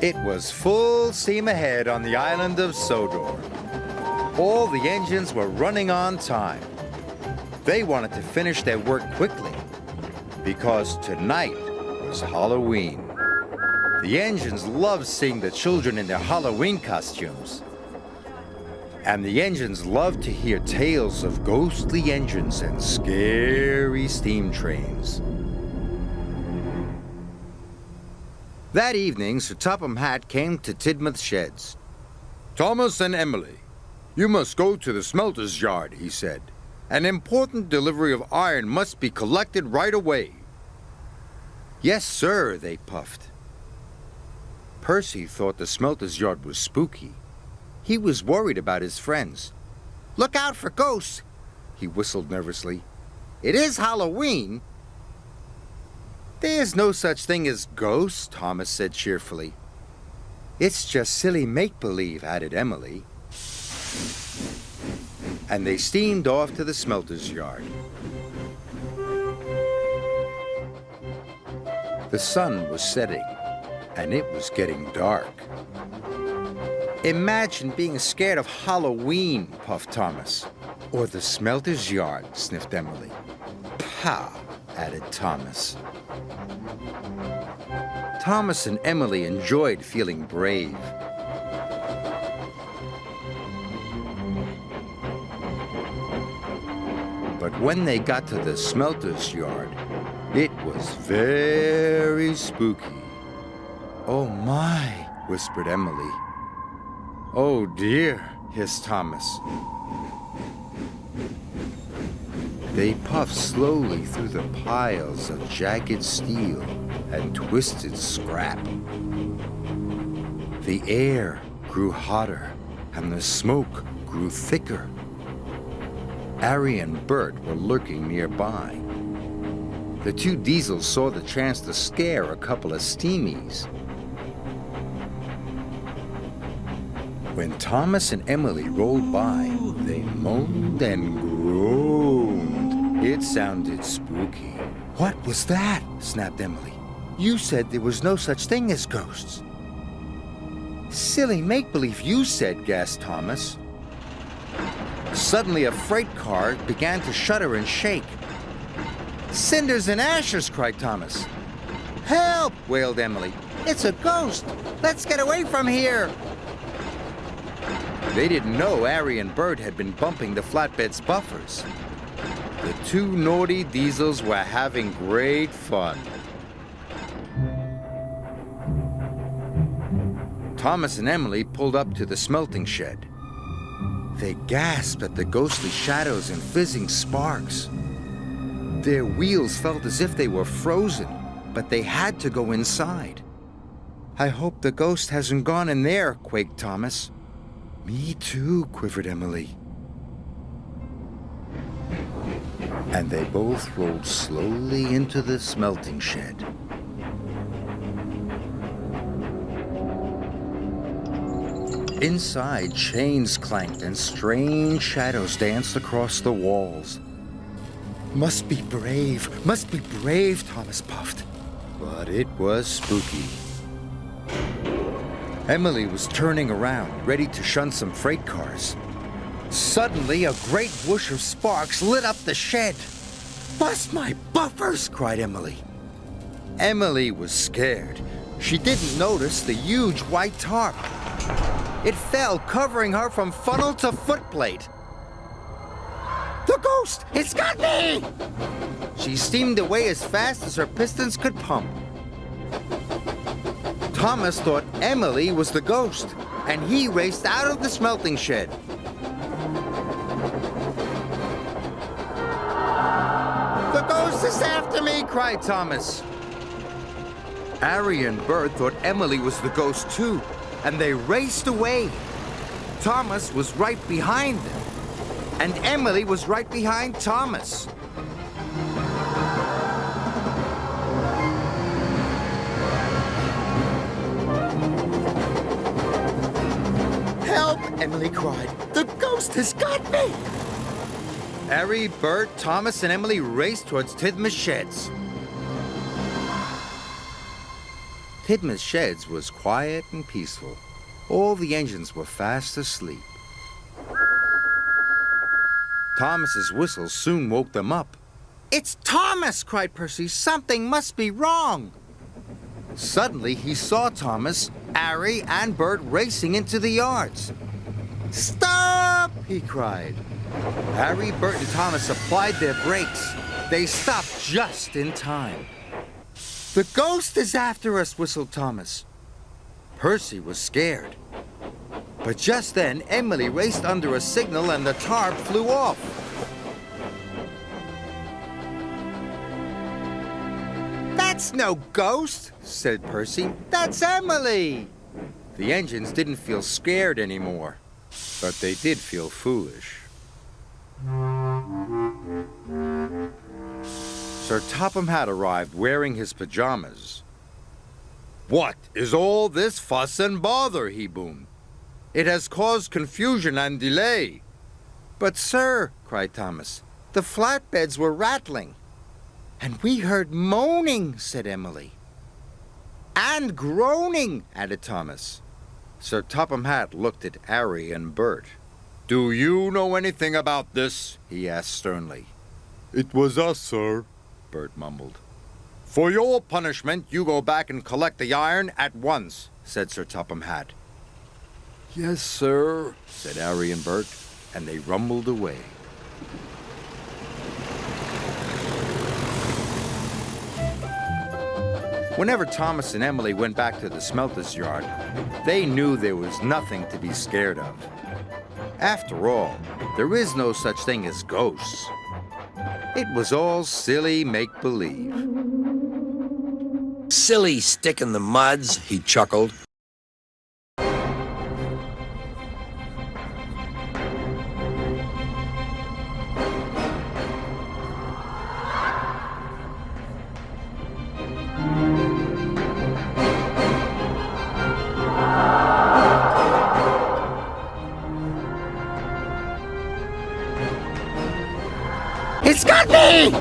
It was full steam ahead on the island of Sodor. All the engines were running on time. They wanted to finish their work quickly because tonight was Halloween. The engines loved seeing the children in their Halloween costumes. And the engines loved to hear tales of ghostly engines and scary steam trains. That evening, Sir Topham Hatt came to Tidmouth Sheds. "Thomas and Emily, you must go to the smelter's yard," he said. "An important delivery of iron must be collected right away." "Yes, sir," they puffed. Percy thought the smelter's yard was spooky. He was worried about his friends. "Look out for ghosts," he whistled nervously. "It is Halloween." "There's no such thing as ghosts," Thomas said cheerfully. "It's just silly make-believe," added Emily. And they steamed off to the smelter's yard. The sun was setting, and it was getting dark. "Imagine being scared of Halloween," puffed Thomas. "Or the smelter's yard," sniffed Emily. "Pah," added Thomas. Thomas and Emily enjoyed feeling brave. But when they got to the smelter's yard, it was very spooky. "Oh my," whispered Emily. "Oh dear," hissed Thomas. They puffed slowly through the piles of jagged steel and twisted scrap. The air grew hotter and the smoke grew thicker. Harry and Bert were lurking nearby. The two Diesels saw the chance to scare a couple of steamies. When Thomas and Emily rolled by, they moaned and groaned. It sounded spooky. "What was that?" snapped Emily. "You said there was no such thing as ghosts." "Silly make-believe, you said," gasped Thomas. Suddenly, a freight car began to shudder and shake. "Cinders and ashes!" cried Thomas. "Help!" wailed Emily. "It's a ghost! Let's get away from here!" They didn't know Harry and Bert had been bumping the flatbed's buffers. The two naughty Diesels were having great fun. Thomas and Emily pulled up to the smelting shed. They gasped at the ghostly shadows and fizzing sparks. Their wheels felt as if they were frozen, but they had to go inside. "I hope the ghost hasn't gone in there," quaked Thomas. "Me too," quivered Emily. And they both rolled slowly into the smelting shed. Inside, chains clanked and strange shadows danced across the walls. Must be brave, Thomas puffed. But it was spooky. Emily was turning around, ready to shun some freight cars. Suddenly, a great whoosh of sparks lit up the shed. "Bust my buffers!" cried Emily. Emily was scared. She didn't notice the huge white tarp. It fell, covering her from funnel to footplate. "The ghost! It's got me!" She steamed away as fast as her pistons could pump. Thomas thought Emily was the ghost, and he raced out of the smelting shed. "The ghost is after me!" cried Thomas. Harry and Bert thought Emily was the ghost too, and they raced away. Thomas was right behind them, and Emily was right behind Thomas. "Help!" Emily cried. "The ghost has got me!" Harry, Bert, Thomas, and Emily raced towards Tidmouth Sheds. Tidmouth Sheds was quiet and peaceful. All the engines were fast asleep. Thomas's whistle soon woke them up. "It's Thomas!" cried Percy. "Something must be wrong." Suddenly, he saw Thomas, Harry, and Bert racing into the yards. "Stop!" he cried. Harry, Bert, and Thomas applied their brakes. They stopped just in time. "The ghost is after us," whistled Thomas. Percy was scared. But just then, Emily raced under a signal and the tarp flew off. "That's no ghost," said Percy. "That's Emily." The engines didn't feel scared anymore, but they did feel foolish. Sir Topham Hatt arrived wearing his pajamas. "What is all this fuss and bother?" he boomed. "It has caused confusion and delay." "But, sir," cried Thomas, "the flatbeds were rattling." "And we heard moaning," said Emily. "And groaning," added Thomas. Sir Topham Hatt looked at Harry and Bert. "Do you know anything about this?" he asked sternly. "It was us, sir," Bert mumbled. "For your punishment, you go back and collect the iron at once," said Sir Topham Hatt. "Yes, sir," said Harry and Bert, and they rumbled away. Whenever Thomas and Emily went back to the smelter's yard, they knew there was nothing to be scared of. After all, there is no such thing as ghosts. It was all silly make-believe. "Silly stick in the muds," he chuckled. "It's got me!"